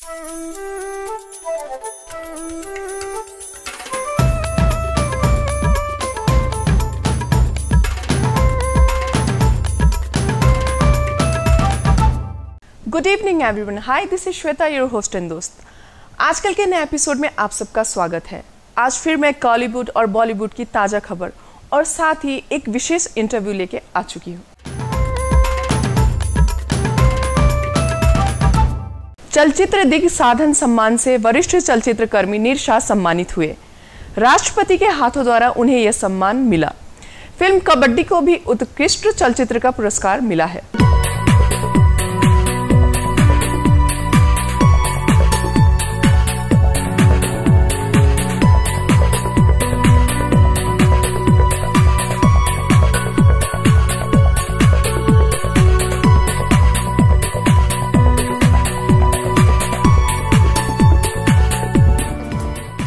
Good evening everyone. Hi, this is Shweta, your host and दोस्त। आजकल के नए एपिसोड में आप सबका स्वागत है। आज फिर मैं कॉलीवुड और बॉलीवुड की ताज़ा खबर और साथ ही एक विशेष इंटरव्यू लेके आ चुकी हूँ। चलचित्र दिग्ग साधन सम्मान से वरिष्ठ चलचित्र कर्मी नीर शाह सम्मानित हुए। राष्ट्रपति के हाथों द्वारा उन्हें यह सम्मान मिला। फिल्म कबड्डी को भी उत्कृष्ट चलचित्र का पुरस्कार मिला है।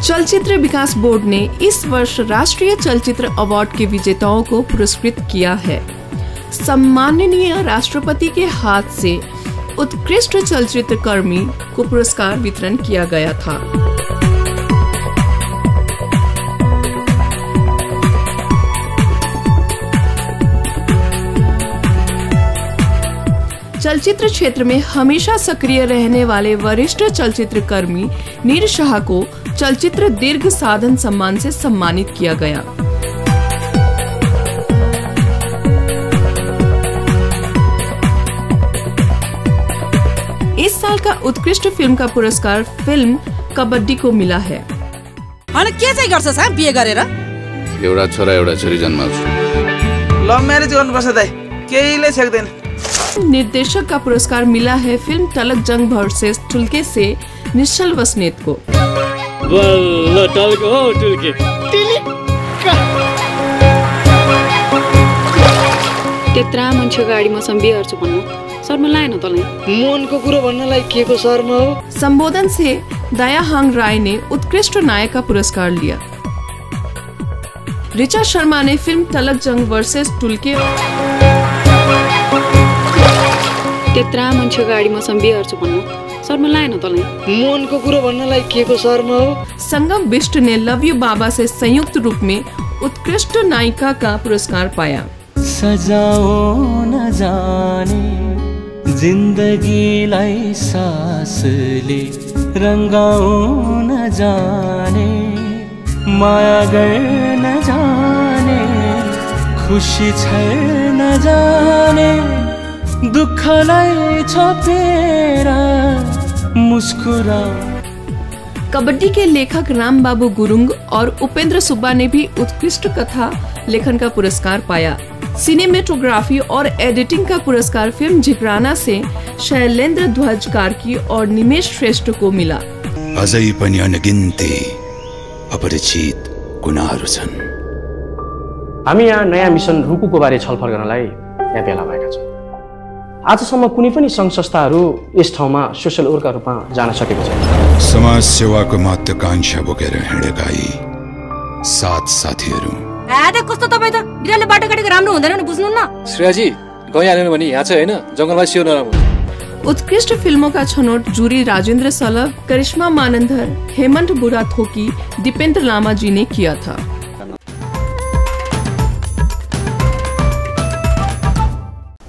चलचित्र विकास बोर्ड ने इस वर्ष राष्ट्रीय चलचित्र अवार्ड के विजेताओं को पुरस्कृत किया है। सम्माननीय राष्ट्रपति के हाथ से उत्कृष्ट चलचित्र कर्मी को पुरस्कार वितरण किया गया था। चलचित्र क्षेत्र में हमेशा सक्रिय रहने वाले वरिष्ठ चलचित्र कर्मी नीर शाह को चलचित्र दीर्घ साधन सम्मान से सम्मानित किया गया। इस साल का उत्कृष्ट फिल्म का पुरस्कार फिल्म कबड्डी को मिला है। अनि के चाहिँ गर्छस् हा बिहे गरेर? एउटा छोरा एउटा छोरी जन्माउँछु। लभ म्यारेज गर्नुपर्छ दाइ, केहीले छेक्दैन। निर्देशक का पुरस्कार मिला है फिल्म तलक जंग वर्सेस टुल्के से निश्चल वसनेत को। त्यत्रा मान्छेको गाडी मसँग बिहे गर्छु भन्नु शर्मा लागेन तँलाई? मनको कुरा भन्नलाई के को शर्मा हो? संबोधन से दया हांग राय ने उत्कृष्ट नायक का पुरस्कार लिया। ऋचा शर्मा ने फिल्म तलक जंग वर्सेस टुल्के त्यत्रा मान्छेको गाडी मसँग बिहे गर्छु भन्नु शर्मा लागेन तँलाई? मनको कुरा भन्नलाई के को शर्मा हो? संगम बिष्ट ने लव यू बाबा से संयुक्त रूप में उत्कृष्ट नायिका का पुरस्कार पाया। सजाओ न जाने जिंदगीलाई सासले रंगाओ न जाने माया गर्न जाने खुशी न जाने दुखलाई छोपेर मुस्कुरा। कबड्डी के लेखक राम बाबू गुरुंग और उपेंद्र सुब्बा ने भी उत्कृष्ट कथा लेखन का पुरस्कार पाया। सिनेमेटोग्राफी और एडिटिंग का पुरस्कार फिल्म झिकराना से शैलेंद्र ध्वज कार्की और निमेश श्रेष्ठ को मिला। अझै पनि अनगिन्ती अपरिचित गुनाहरू छन्। हामी यहाँ नयाँ मिसन रुकुको बारे छलफल गर्नलाई यहाँ भेला भएका छौँ। आजसम्म कुनै पनि सङ्घ संस्थाहरू यस ठाउँमा सोशल वर्कका रूपमा जान सकेको छैन। समाज सेवाको महत्वाकांक्षा बोकेर हिँडेका यी सात साथीहरू। कस्तो तपाईँ त बिराले बाटो काटेको राम्रो हुँदैन नि, बुझ्नुहुन्न? श्रेयाजी गइहाल्नु भने यहाँ चाहिँ हैन, जंगलमा सियो नराम्रो। उत्कृष्ट फिल्मों का छनौट जूरी राजेंद्र सलभ, करिश्मा मानंदर, हेमंत बुराथोकी, दीपेंद्र लामा जी ने किया था।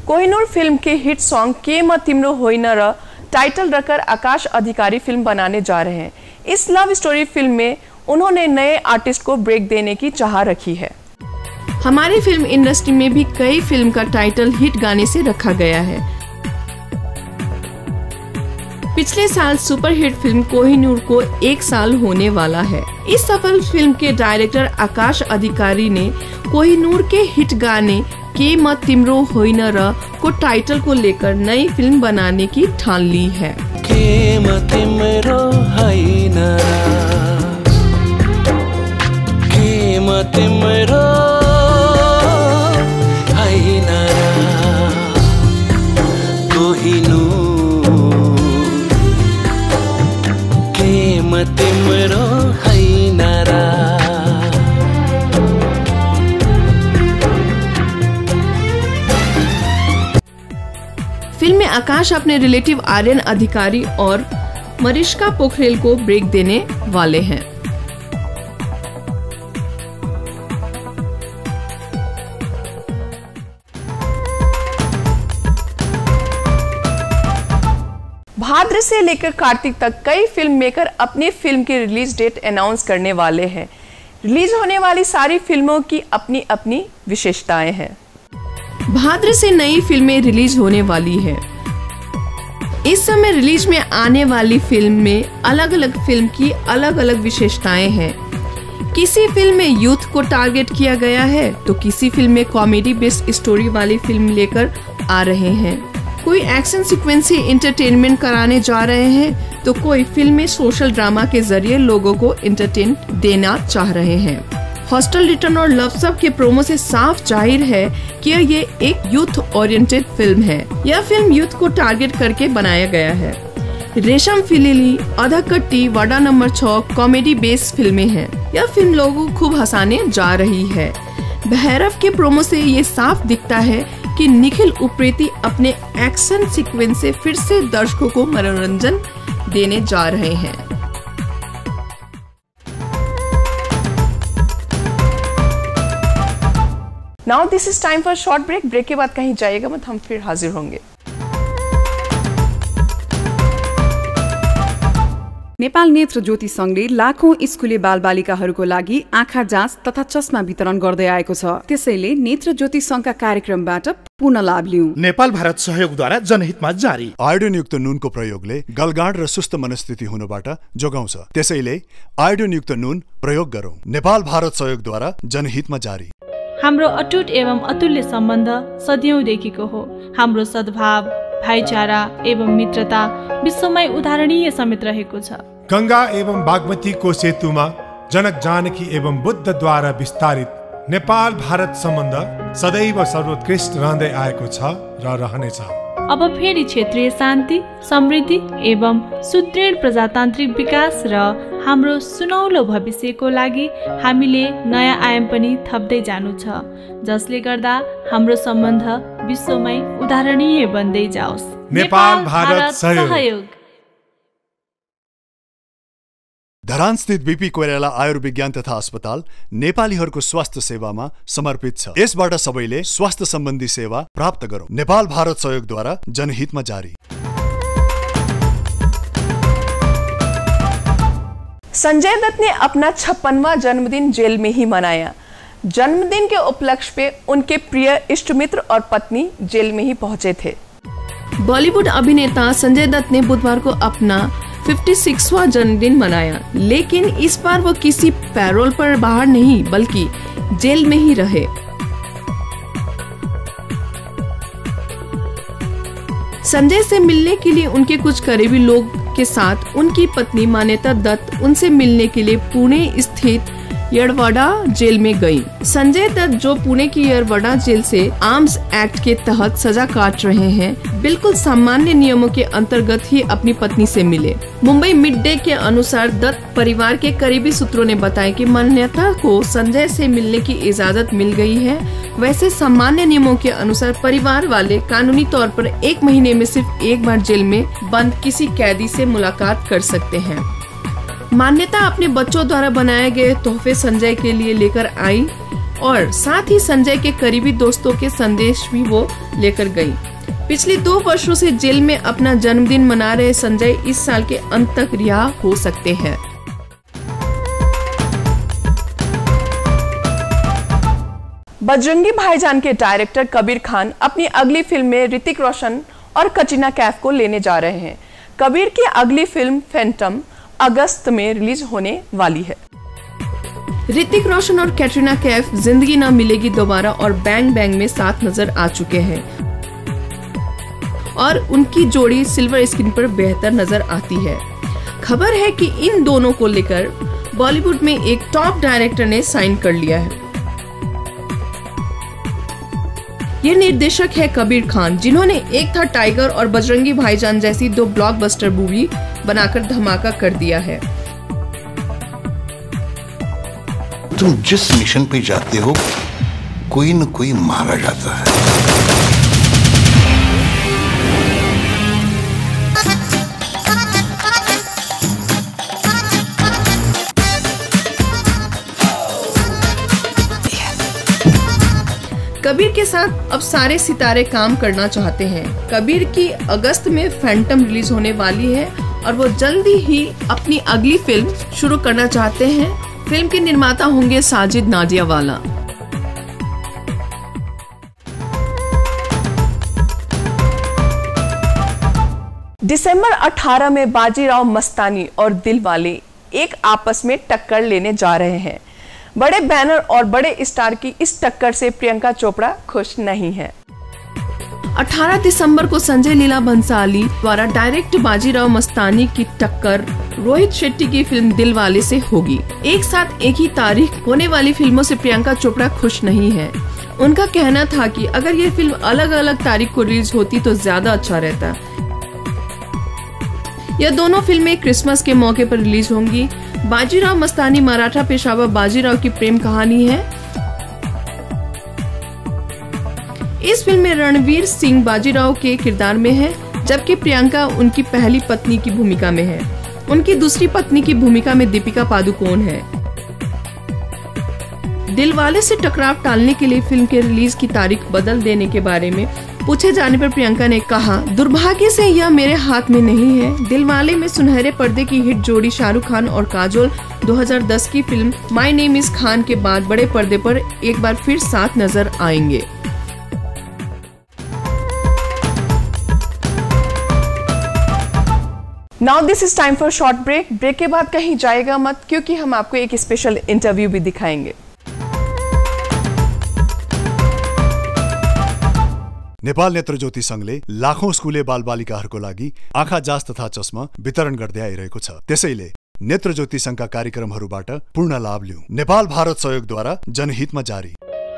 कोहिनूर फिल्म के हिट सॉन्ग के म तिम्रो होइन र टाइटल रखकर आकाश अधिकारी फिल्म बनाने जा रहे हैं। इस लव स्टोरी फिल्म में उन्होंने नए आर्टिस्ट को ब्रेक देने की चाह रखी है। हमारी फिल्म इंडस्ट्री में भी कई फिल्म का टाइटल हिट गाने से रखा गया है। पिछले साल सुपरहिट फिल्म कोहिनूर को 1 साल होने वाला है। इस सफल फिल्म के डायरेक्टर आकाश अधिकारी ने कोहिनूर के हिट गाने के म तिम्रो होइन र को टाइटल को लेकर नई फिल्म बनाने की ठान ली है। के म तिम्रो होइन र के म तिम्रो होइन र कोहिनूर के म तिम्रो होइन र। फिल्म में आकाश अपने रिलेटिव आर्यन अधिकारी और मरिश्का पोखरेल को ब्रेक देने वाले हैं। भाद्र से लेकर कार्तिक तक कई फिल्म मेकर अपनी फिल्म की रिलीज डेट अनाउंस करने वाले हैं। रिलीज होने वाली सारी फिल्मों की अपनी अपनी विशेषताएं हैं। भाद्र से नई फिल्में रिलीज होने वाली है। इस समय रिलीज में आने वाली फिल्म में अलग अलग फिल्म की अलग अलग विशेषताएं हैं। किसी फिल्म में यूथ को टारगेट किया गया है तो किसी फिल्म में कॉमेडी बेस्ड स्टोरी वाली फिल्म लेकर आ रहे हैं। कोई एक्शन सीक्वेंस से इंटरटेनमेंट कराने जा रहे हैं तो कोई फिल्म में सोशल ड्रामा के जरिए लोगों को इंटरटेन देना चाह रहे हैं। हॉस्टल रिटर्न और लव सब के प्रोमो से साफ जाहिर है कि ये एक यूथ ओरिएंटेड फिल्म है। यह फिल्म यूथ को टारगेट करके बनाया गया है। रेशम फिलिली, अधकट्टी, वाडा नंबर 6 कॉमेडी बेस्ड फिल्में हैं। यह फिल्म लोगों को खूब हंसाने जा रही है। भैरव के प्रोमो से ये साफ दिखता है कि निखिल उप्रेती अपने एक्शन सीक्वेंस से फिर से दर्शकों को मनोरंजन देने जा रहे हैं। Now this is time for short break. Break के बाद कहीं जाइएगा मत, हम फिर हाजिर होंगे। नेपाल नेत्र ज्योति संघले लाखौं स्कुले बालबालिकाहरूको लागि आँखा जाँच तथा चस्मा वितरण गर्दै आएको छ। त्यसैले नेत्र ज्योति संघका कार्यक्रमबाट पूर्ण लाभ लिऊ। नेपाल भारत सहयोगद्वारा जनहितमा जारी। आयोडिनयुक्त नुनको प्रयोगले गलगाँड र सुस्त मनस्थिति हुनबाट जोगाउँछ। त्यसैले आयोडिनयुक्त नुन प्रयोग गरौँ। नेपाल भारत सहयोगद्वारा जनहितमा जारी। हाम्रो अटुट एवं अतुल्य सम्बन्ध सदियौंदेखिको हो। हाम्रो सद्भाव, भाइचारा एवं मित्रता विश्वमै उदाहरणीय समेत रहेको छ। गंगा एवं बागमतीको सेतुमा जनक जानकी एवं बुद्धद्वारा विस्तारित नेपाल भारत सम्बन्ध सदैव सर्वोत्कृष्ट रहँदै आएको छ र रहनेछ। अब फेरि क्षेत्रीय शान्ति, समृद्धि एवं सुदृढ प्रजातान्त्रिक विकास र हाम्रो सुनौलो भविष्यको लागि हामीले नयाँ आयाम पनि थप्दै जानु छ, जसले गर्दा हाम्रो सम्बन्ध विश्वमै उदाहरणीय बन्दै जाओस्। नेपाल भारत सहयोग। धरान स्थित बीपी कोइराला आयुर्विज्ञान तथा अस्पताल नेपालीहरूको स्वास्थ्य सेवामा समर्पित छ। यसबाट सबैले स्वास्थ्य सम्बन्धी सेवा प्राप्त गरौँ। नेपाल भारत सहयोगद्वारा जनहितमा जारी। संजय दत्त ने अपना 56वां जन्मदिन जेल में ही मनाया। जन्मदिन के उपलक्ष्य पे उनके प्रिय इष्टमित्र और पत्नी जेल में ही पहुंचे थे। बॉलीवुड अभिनेता संजय दत्त ने बुधवार को अपना 56वां जन्मदिन मनाया, लेकिन इस बार वो किसी पैरोल पर बाहर नहीं बल्कि जेल में ही रहे। संजय से मिलने के लिए उनके कुछ करीबी लोग के साथ उनकी पत्नी मान्यता दत्त उनसे मिलने के लिए पुणे स्थित यड़वाड़ा जेल में गई। संजय दत्त जो पुणे की यड़वाड़ा जेल से आर्म्स एक्ट के तहत सजा काट रहे हैं, बिल्कुल सामान्य नियमों के अंतर्गत ही अपनी पत्नी से मिले। मुंबई मिड डे के अनुसार दत्त परिवार के करीबी सूत्रों ने बताया कि मान्यता को संजय से मिलने की इजाजत मिल गई है। वैसे सामान्य नियमों के अनुसार परिवार वाले कानूनी तौर पर 1 महीने में सिर्फ एक बार जेल में बंद किसी कैदी से मुलाकात कर सकते हैं। मान्यता अपने बच्चों द्वारा बनाए गए तोहफे संजय के लिए लेकर आई और साथ ही संजय के करीबी दोस्तों के संदेश भी वो लेकर गई। पिछले 2 वर्षों से जेल में अपना जन्मदिन मना रहे संजय इस साल के अंत तक रिहा हो सकते हैं। बजरंगी भाईजान के डायरेक्टर कबीर खान अपनी अगली फिल्म में ऋतिक रोशन और कटरीना कैफ को लेने जा रहे हैं। कबीर की अगली फिल्म फैंटम अगस्त में रिलीज होने वाली है। ऋतिक रोशन और कैटरीना कैफ जिंदगी ना मिलेगी दोबारा और बैंग बैंग में साथ नजर आ चुके हैं और उनकी जोड़ी सिल्वर स्क्रीन पर बेहतर नजर आती है। खबर है कि इन दोनों को लेकर बॉलीवुड में एक टॉप डायरेक्टर ने साइन कर लिया है। ये निर्देशक है कबीर खान, जिन्होंने एक था टाइगर और बजरंगी भाईजान जैसी 2 ब्लॉकबस्टर मूवी बनाकर धमाका कर दिया है। तुम जिस मिशन पे जाते हो कोई न कोई मारा जाता है। कबीर के साथ अब सारे सितारे काम करना चाहते हैं। कबीर की अगस्त में फैंटम रिलीज होने वाली है और वो जल्दी ही अपनी अगली फिल्म शुरू करना चाहते हैं। फिल्म के निर्माता होंगे साजिद नादियावाला। दिसंबर 18 में बाजीराव मस्तानी और दिलवाले एक आपस में टक्कर लेने जा रहे हैं। बड़े बैनर और बड़े स्टार की इस टक्कर से प्रियंका चोपड़ा खुश नहीं है। 18 दिसंबर को संजय लीला भंसाली द्वारा डायरेक्ट बाजीराव मस्तानी की टक्कर रोहित शेट्टी की फिल्म दिलवाले से होगी। एक साथ एक ही तारीख होने वाली फिल्मों से प्रियंका चोपड़ा खुश नहीं है। उनका कहना था कि अगर ये फिल्म अलग अलग तारीख को रिलीज होती तो ज्यादा अच्छा रहता। यह दोनों फिल्में क्रिसमस के मौके पर रिलीज होंगी। बाजीराव मस्तानी मराठा पेशवा बाजीराव की प्रेम कहानी है। इस फिल्म में रणवीर सिंह बाजीराव के किरदार में है, जबकि प्रियंका उनकी पहली पत्नी की भूमिका में है। उनकी दूसरी पत्नी की भूमिका में दीपिका पादुकोण है। दिलवाले से टकराव टालने के लिए फिल्म के रिलीज की तारीख बदल देने के बारे में पूछे जाने पर प्रियंका ने कहा, दुर्भाग्य से यह मेरे हाथ में नहीं है। दिलवाले में सुनहरे पर्दे की हिट जोड़ी शाहरुख खान और काजोल 2010 की film my name is Khan के बाद बड़े पर्दे पर एक बार फिर साथ नजर आएंगे। Now this is time for short break. Break के बाद कहीं जाएगा मत, क्योंकि हम आपको एक स्पेशल इंटरव्यू भी दिखाएंगे। नेपाल नेत्र ज्योति संघले लाखौं स्कुले बालबालिकाहरूको लागि आँखा जाँच तथा चस्मा वितरण गर्दै आइरहेको छ। त्यसैले नेत्र ज्योति संघका कार्यक्रमहरूबाट पूर्ण लाभ लिऊ। नेपाल भारत सहयोगद्वारा जनहितमा जारी।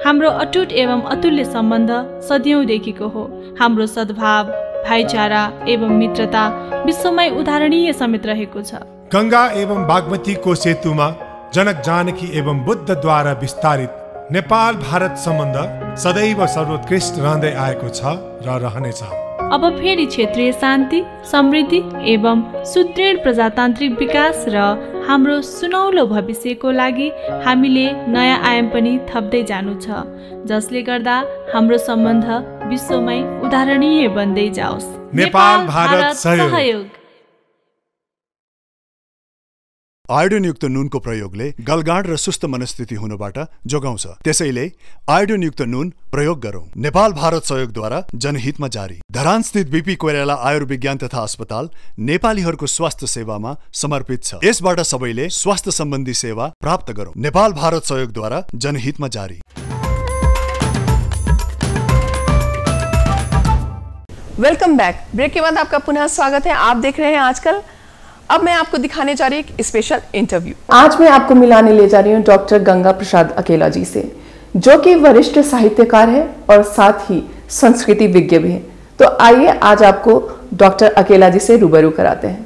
हाम्रो अटुट एवं अतुल्य सम्बन्ध सदियौंदेखिको हो। हाम्रो सद्भाव, भाइचारा एवं मित्रता विश्वमै उदाहरणीय समेत रहेको छ। गंगा एवं बागमतीको सेतुमा जनक जानकी एवं बुद्धद्वारा विस्तारित नेपाल भारत सम्बन्ध सदैव सर्वोत्कृष्ट रहँदै आएको छ र रहनेछ। अब फेरि क्षेत्रीय शान्ति, समृद्धि एवं सुदृढ प्रजातान्त्रिक विकास र हाम्रो सुनौलो भविष्यको लागि हामीले नयाँ आयाम पनि थप्दै जानु छ, जसले गर्दा हाम्रो सम्बन्ध विश्वमै उदाहरणीय बन्दै जाओस्। नेपाल भारत सहयोग। आयोडिनयुक्त नुनको प्रयोगले गलगाँड र सुस्त मनस्थिति हुनबाट जोगाउँछ। त्यसैले आयोडिनयुक्त नुन प्रयोग गरौं। नेपाल भारत सहयोगद्वारा जनहितमा जारी। धरान स्थित बीपी कोइराला आयुर्विज्ञान तथा अस्पताल नेपालीहरूको स्वास्थ्य सेवामा समर्पित छ। यसबाट सबैले स्वास्थ्य सम्बन्धी सेवा प्राप्त गरौं। नेपाल भारत सहयोगद्वारा जनहितमा जारी। Welcome back. ब्रेक के बाद आपका पुनः स्वागत है। आप देख रहे हैं आजकल। अब मैं आपको दिखाने जा रही हूँ एक स्पेशल इंटरव्यू। आज मैं आपको मिलाने ले जा रही हूँ डॉक्टर गंगा प्रसाद अकेला जी से, जो कि वरिष्ठ साहित्यकार है और साथ ही संस्कृति विज्ञ भी है। तो आइए आज आपको डॉक्टर अकेला जी से रूबरू कराते हैं।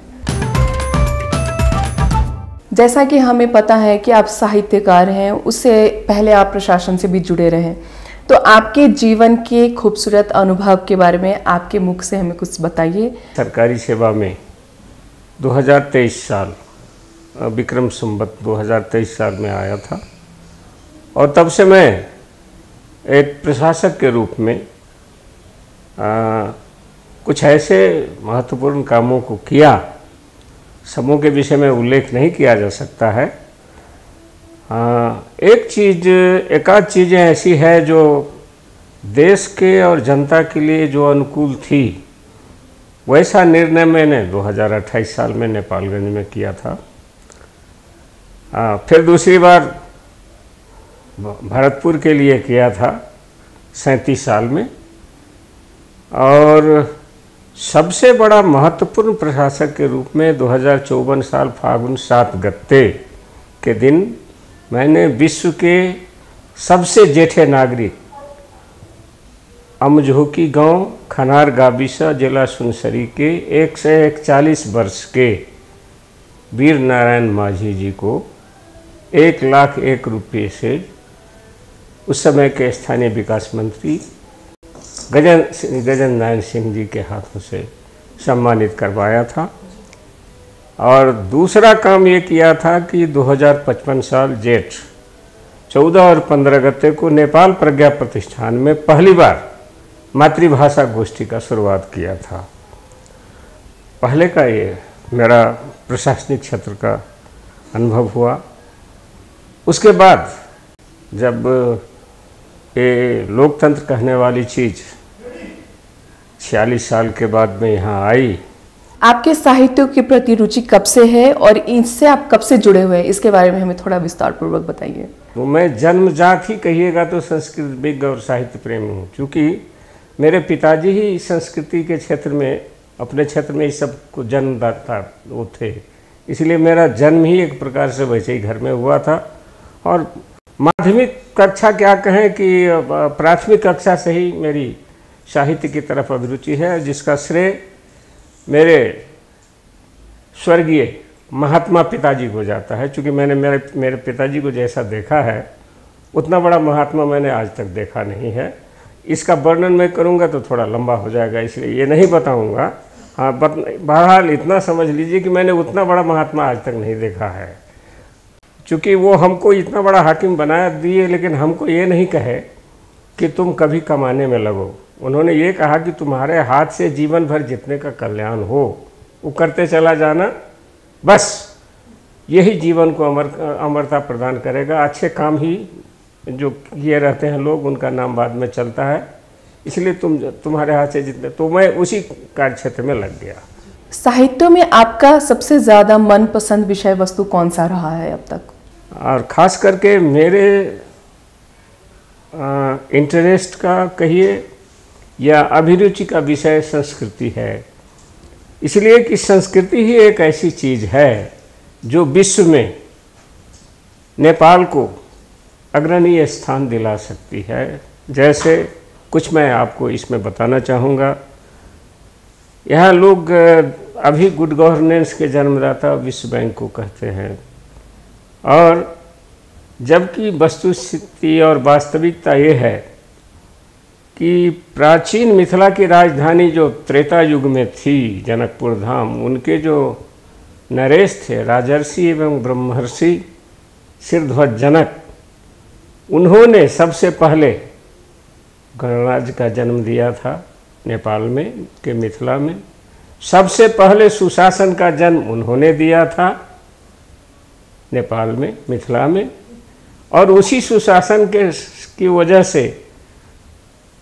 जैसा कि हमें पता है कि आप साहित्यकार हैं, उससे पहले आप प्रशासन से भी जुड़े रहे, तो आपके जीवन के खूबसूरत अनुभव के बारे में आपके मुख से हमें कुछ बताइए। सरकारी सेवा में 2023 साल विक्रम संवत 2023 साल में आया था और तब से मैं एक प्रशासक के रूप में कुछ ऐसे महत्वपूर्ण कामों को किया, सबों के विषय में उल्लेख नहीं किया जा सकता है। एक आध चीज़ें ऐसी है जो देश के और जनता के लिए जो अनुकूल थी, वैसा निर्णय मैंने 2028 साल में नेपालगंज में किया था। फिर दूसरी बार भरतपुर के लिए किया था 37 साल में, और सबसे बड़ा महत्वपूर्ण प्रशासक के रूप में 2054 साल फागुन 7 गते के दिन मैंने विश्व के सबसे जेठे नागरिक अमझोकी गांव खनार गाविसा जिला सुनसरी के 141 वर्ष के वीर नारायण माझी जी को 1,01,000 रुपये से उस समय के स्थानीय विकास मंत्री गजन नारायण सिंह जी के हाथों से सम्मानित करवाया था। और दूसरा काम ये किया था कि 2055 साल जेठ 14 और 15 गते को नेपाल प्रज्ञा प्रतिष्ठान में पहली बार मातृभाषा गोष्ठी का शुरुआत किया था। पहले का ये मेरा प्रशासनिक क्षेत्र का अनुभव हुआ। उसके बाद जब ये लोकतंत्र कहने वाली चीज़ 46 साल के बाद में यहाँ आई। आपके साहित्य के प्रति रुचि कब से है और इससे आप कब से जुड़े हुए हैं, इसके बारे में हमें थोड़ा विस्तार पूर्वक बताइए। तो मैं जन्मजात ही कहिएगा तो संस्कृत विज्ञ और साहित्य प्रेमी हूँ, क्योंकि मेरे पिताजी ही संस्कृति के क्षेत्र में, अपने क्षेत्र में इस सब को जन्मदाता वो थे, इसलिए मेरा जन्म ही एक प्रकार से वैसे ही घर में हुआ था। और माध्यमिक कक्षा क्या कहें कि प्राथमिक कक्षा से ही मेरी साहित्य की तरफ अभिरुचि है, जिसका श्रेय मेरे स्वर्गीय महात्मा पिताजी को जाता है। क्योंकि मैंने मेरे पिताजी को जैसा देखा है उतना बड़ा महात्मा मैंने आज तक देखा नहीं है। इसका वर्णन मैं करूंगा तो थोड़ा लंबा हो जाएगा, इसलिए ये नहीं बताऊंगा। हाँ, बहरहाल इतना समझ लीजिए कि मैंने उतना बड़ा महात्मा आज तक नहीं देखा है। क्योंकि वो हमको इतना बड़ा हाकिम बनाया दिए, लेकिन हमको ये नहीं कहे कि तुम कभी कमाने में लगो। उन्होंने ये कहा कि तुम्हारे हाथ से जीवन भर जितने का कल्याण हो वो करते चला जाना, बस यही जीवन को अमरता प्रदान करेगा। अच्छे काम ही जो किए रहते हैं लोग, उनका नाम बाद में चलता है, इसलिए तुम्हारे हाथ से जितने, तो मैं उसी कार्य क्षेत्र में लग गया। साहित्य में आपका सबसे ज़्यादा मनपसंद विषय वस्तु कौन सा रहा है अब तक? और ख़ास करके मेरे इंटरेस्ट का कहिए या अभिरुचि का विषय संस्कृति है, इसलिए कि संस्कृति ही एक ऐसी चीज़ है जो विश्व में नेपाल को अग्रणीय स्थान दिला सकती है। जैसे कुछ मैं आपको इसमें बताना चाहूँगा। यहाँ लोग अभी गुड गवर्नेंस के जन्मदाता विश्व बैंक को कहते हैं, और जबकि वस्तुस्थिति और वास्तविकता ये है कि प्राचीन मिथिला की राजधानी जो त्रेता युग में थी, जनकपुर धाम, उनके जो नरेश थे, राजर्षि एवं ब्रह्मर्षि सिरध्वज जनक, उन्होंने सबसे पहले गणराज्य का जन्म दिया था नेपाल में के मिथिला में। सबसे पहले सुशासन का जन्म उन्होंने दिया था नेपाल में, मिथिला में, और उसी सुशासन की वजह से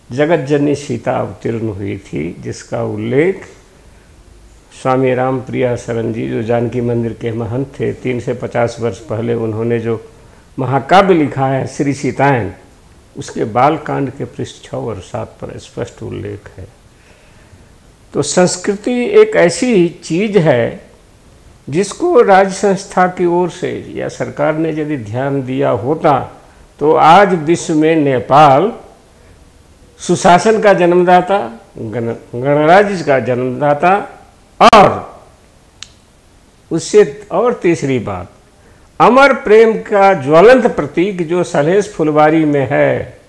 जगत जननी सीता अवतीर्ण हुई थी, जिसका उल्लेख स्वामी राम प्रिया शरण जी, जो जानकी मंदिर के महंत थे, 350 वर्ष पहले उन्होंने जो महाकाव्य लिखा है श्री सीतायन, उसके बालकांड के पृष्ठ 6 और 7 पर स्पष्ट उल्लेख है। तो संस्कृति एक ऐसी चीज है जिसको राज्य संस्था की ओर से या सरकार ने यदि ध्यान दिया होता तो आज विश्व में नेपाल सुशासन का जन्मदाता, गणराज्य का जन्मदाता, और उससे और तीसरी बात, अमर प्रेम का ज्वलंत प्रतीक जो सलहेश फुलवारी में है,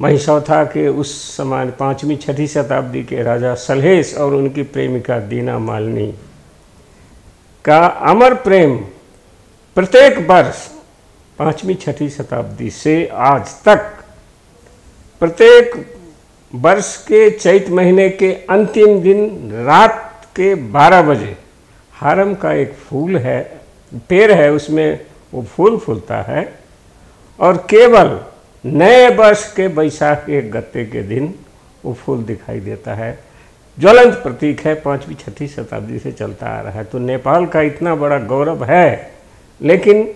महिषौथा के उस समय 5वीं 6वीं शताब्दी के राजा सलहेश और उनकी प्रेमिका दीना मालिनी का अमर प्रेम प्रत्येक वर्ष 5वीं 6वीं शताब्दी से आज तक प्रत्येक वर्ष के चैत महीने के अंतिम दिन रात के 12 बजे हारम का एक फूल है, पेड़ है, उसमें वो फूल फूलता है, और केवल नए वर्ष के बैसाख के गत्ते के दिन वो फूल दिखाई देता है। ज्वलंत प्रतीक है, 5वीं 6वीं शताब्दी से चलता आ रहा है। तो नेपाल का इतना बड़ा गौरव है, लेकिन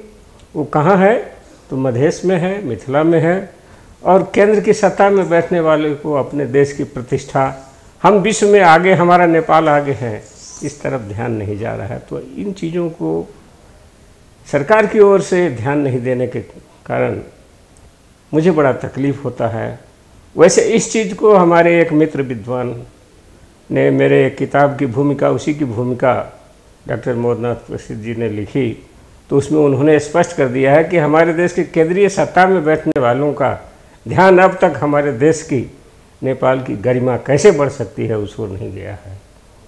वो कहाँ है? तो मधेश में है, मिथिला में है, और केंद्र की सत्ता में बैठने वाले को अपने देश की प्रतिष्ठा, हम विश्व में आगे, हमारा नेपाल आगे है, इस तरफ ध्यान नहीं जा रहा है। तो इन चीज़ों को सरकार की ओर से ध्यान नहीं देने के कारण मुझे बड़ा तकलीफ़ होता है। वैसे इस चीज़ को हमारे एक मित्र विद्वान ने मेरे एक किताब की भूमिका, उसी की भूमिका डॉक्टर मोदनाथ प्रसिद्ध जी ने लिखी, तो उसमें उन्होंने स्पष्ट कर दिया है कि हमारे देश के केंद्रीय सत्ता में बैठने वालों का ध्यान अब तक हमारे देश की, नेपाल की गरिमा कैसे बढ़ सकती है उस ओर नहीं गया है।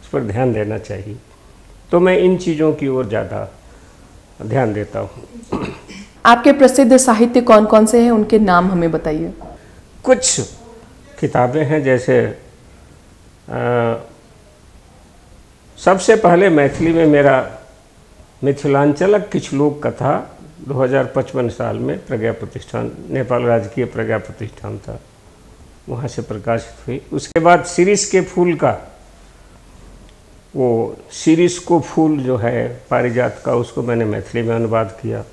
उस पर ध्यान देना चाहिए। तो मैं इन चीज़ों की ओर ज़्यादा ध्यान देता हूँ। आपके प्रसिद्ध साहित्य कौन कौन से हैं, उनके नाम हमें बताइए। कुछ किताबें हैं, जैसे सबसे पहले मैथिली में मेरा मिथिलांचलक किछु लोक कथा 2055 साल में प्रज्ञा प्रतिष्ठान, नेपाल राजकीय प्रज्ञा प्रतिष्ठान था, वहाँ से प्रकाशित हुई। उसके बाद शिरीष के फूल का, वो शिरीष को फूल जो है पारिजात का, उसको मैंने मैथिली में अनुवाद किया।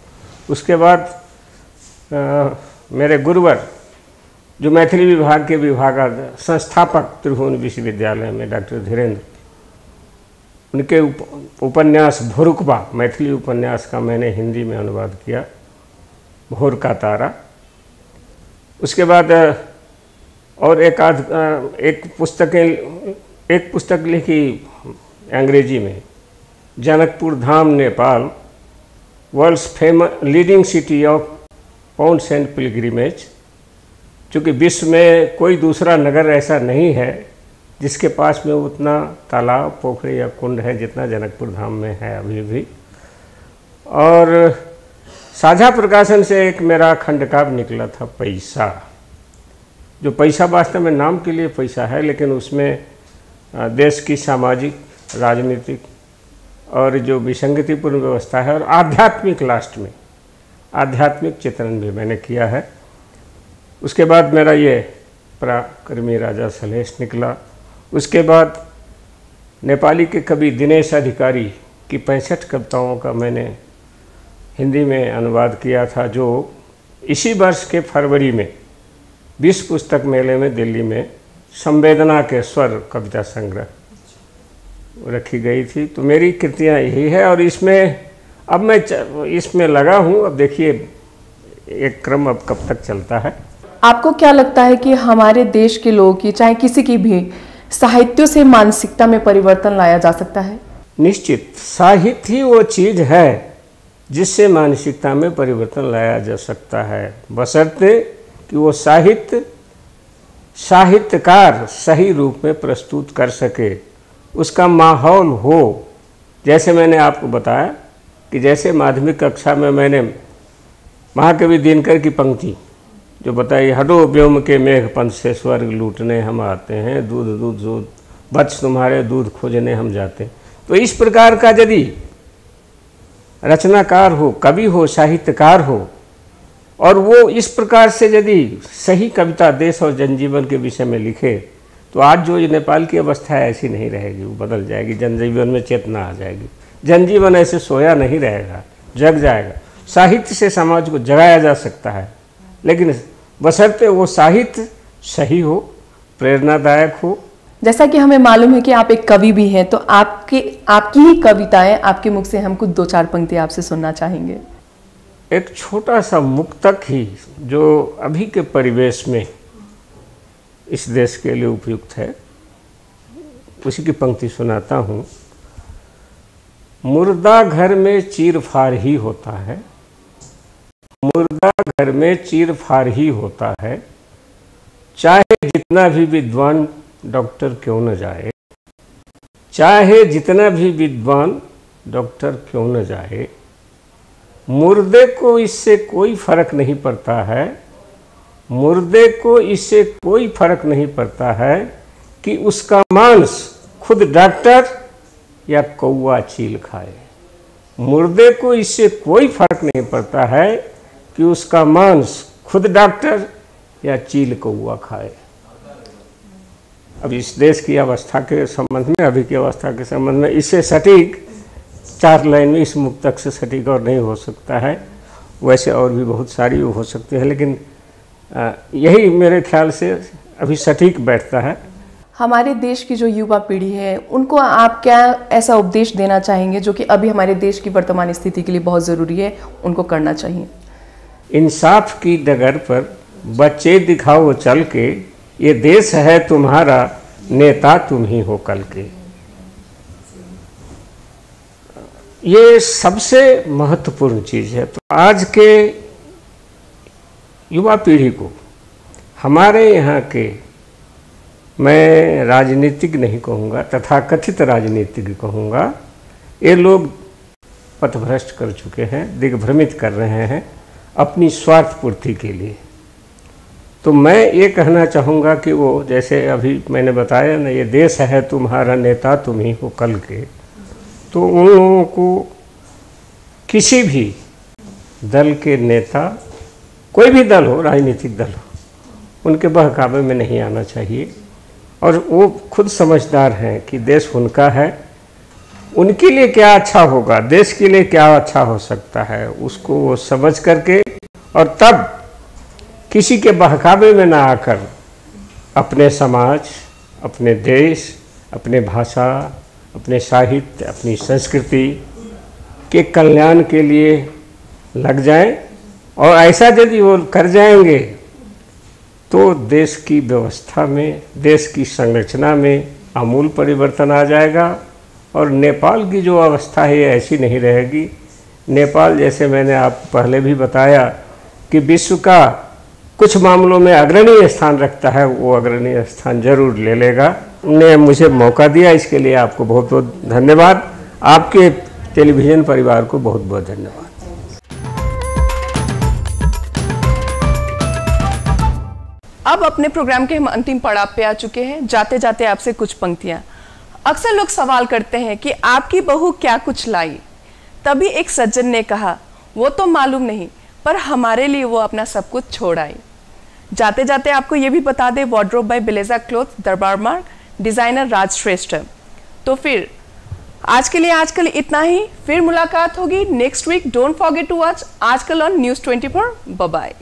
उसके बाद मेरे गुरुवर जो मैथिली विभाग के विभाग संस्थापक त्रिभुवन विश्वविद्यालय में डॉक्टर धीरेन्द्र, उनके उपन्यास भोरुकबा, मैथिली उपन्यास का मैंने हिंदी में अनुवाद किया, भोर का तारा। उसके बाद और एक पुस्तक लिखी अंग्रेजी में, Janakpur Dham Nepal, world's famous leading city of pounds and pilgrimage. चूँकि विश्व में कोई दूसरा नगर ऐसा नहीं है जिसके पास में उतना तालाब, पोखरी या कुंड है जितना जनकपुर धाम में है अभी भी। और साझा प्रकाशन से एक मेरा खंडकाव्य निकला था पैसा, जो पैसा वास्तव में नाम के लिए पैसा है, लेकिन उसमें देश की सामाजिक, राजनीतिक और जो विसंगतिपूर्ण व्यवस्था है और आध्यात्मिक, लास्ट में आध्यात्मिक चित्रण भी मैंने किया है। उसके बाद मेरा ये पराक्रमी राजा सलहेश निकला। उसके बाद नेपाली के कवि दिनेश अधिकारी की 65 कविताओं का मैंने हिंदी में अनुवाद किया था, जो इसी वर्ष के फरवरी में विश्व पुस्तक मेले में दिल्ली में संवेदना के स्वर कविता संग्रह रखी गई थी। तो मेरी कृतियाँ यही है और इसमें अब मैं इसमें लगा हूँ। अब देखिए एक क्रम अब कब तक चलता है। आपको क्या लगता है कि हमारे देश के लोगों की, चाहे किसी की भी, साहित्य से मानसिकता में परिवर्तन लाया जा सकता है? निश्चित, साहित्य ही वो चीज़ है जिससे मानसिकता में परिवर्तन लाया जा सकता है, बशर्ते कि वो साहित्यकार सही रूप में प्रस्तुत कर सके, उसका माहौल हो। जैसे मैंने आपको बताया कि जैसे माध्यमिक कक्षा में मैंने महाकवि दिनकर की पंक्ति जो बताइए, हटो व्योम के मेघ पंथ से स्वर्ग लूटने हम आते हैं, दूध दूध दूध वत्स तुम्हारे दूध खोजने हम जाते हैं। तो इस प्रकार का यदि रचनाकार हो, कवि हो, साहित्यकार हो, और वो इस प्रकार से यदि सही कविता देश और जनजीवन के विषय में लिखे, तो आज जो नेपाल की अवस्था है ऐसी नहीं रहेगी, वो बदल जाएगी। जनजीवन में चेतना आ जाएगी, जनजीवन ऐसे सोया नहीं रहेगा, जग जाएगा। साहित्य से समाज को जगाया जा सकता है, लेकिन बशर्ते वो साहित्य सही हो, प्रेरणादायक हो। जैसा कि हमें मालूम है कि आप एक कवि भी हैं, तो आपकी ही कविताएं आपके मुख से हम कुछ 2-4 पंक्ति आपसे सुनना चाहेंगे। एक छोटा सा मुक्तक ही जो अभी के परिवेश में इस देश के लिए उपयुक्त है, उसी की पंक्ति सुनाता हूँ। मुर्दा घर में चीर फाड़ ही होता है, मुर्दा घर में चीर फाड़ ही होता है, चाहे जितना भी विद्वान डॉक्टर क्यों न जाए, चाहे जितना भी विद्वान डॉक्टर क्यों न जाए, मुर्दे को इससे कोई फर्क नहीं पड़ता है, मुर्दे को इससे कोई फर्क नहीं पड़ता है कि उसका मांस खुद डॉक्टर या कौवा चील खाए। मुर्दे को इससे कोई फर्क नहीं पड़ता है कि उसका मांस खुद डॉक्टर या चील कौवा खाए। अब इस देश की अवस्था के संबंध में, अभी की अवस्था के संबंध में इससे सटीक 4 लाइन में इस मुक्तक से सटीक और नहीं हो सकता है। वैसे और भी बहुत सारी हो सकती है, लेकिन यही मेरे ख्याल से अभी सटीक बैठता है। हमारे देश की जो युवा पीढ़ी है, उनको आप क्या ऐसा उपदेश देना चाहेंगे जो कि अभी हमारे देश की वर्तमान स्थिति के लिए बहुत ज़रूरी है, उनको करना चाहिए? इंसाफ की डगर पर बच्चे दिखाओ चल के, ये देश है तुम्हारा, नेता तुम ही हो कल के। ये सबसे महत्वपूर्ण चीज़ है। तो आज के युवा पीढ़ी को, हमारे यहाँ के, मैं राजनीतिक नहीं कहूँगा, तथाकथित राजनीतिक कहूँगा, ये लोग पथभ्रष्ट कर चुके हैं, दिग्भ्रमित कर रहे हैं। अपनी स्वार्थ पूर्ति के लिए। तो मैं ये कहना चाहूँगा कि वो जैसे अभी मैंने बताया ना, ये देश है तुम्हारा, नेता तुम ही हो कल के, तो उन लोगों को किसी भी दल के नेता, कोई भी दल हो, राजनीतिक दल हो, उनके बहकावे में नहीं आना चाहिए। और वो खुद समझदार हैं कि देश उनका है, उनके लिए क्या अच्छा होगा, देश के लिए क्या अच्छा हो सकता है, उसको वो समझ करके और तब किसी के बहकावे में ना आकर अपने समाज, अपने देश, अपने भाषा, अपने साहित्य, अपनी संस्कृति के कल्याण के लिए लग जाएं। और ऐसा यदि वो कर जाएंगे तो देश की व्यवस्था में, देश की संरचना में आमूल परिवर्तन आ जाएगा और नेपाल की जो अवस्था है ऐसी नहीं रहेगी। नेपाल, जैसे मैंने आपको पहले भी बताया कि विश्व का कुछ मामलों में अग्रणीय स्थान रखता है, वो अग्रणीय स्थान जरूर ले लेगा। ने मुझे मौका दिया, इसके लिए आपको बहुत बहुत धन्यवाद। आपके टेलीविज़न परिवार को बहुत बहुत धन्यवाद। अब अपने प्रोग्राम के हम अंतिम पड़ाव पे आ चुके हैं। जाते जाते आपसे कुछ पंक्तियां। अक्सर लोग सवाल करते हैं कि आपकी बहू क्या कुछ लाई। तभी एक सज्जन ने कहा, वो तो मालूम नहीं, पर हमारे लिए वो अपना सब कुछ छोड़ आई। जाते जाते आपको ये भी बता दे, वार्डरोब बाय बिलेजा क्लॉथ, दरबार मार्ग, डिजाइनर राज श्रेष्ठ। तो फिर आज के लिए आजकल इतना ही। फिर मुलाकात होगी next week. Don't forget to watch Aajkal on News 24। Bye bye.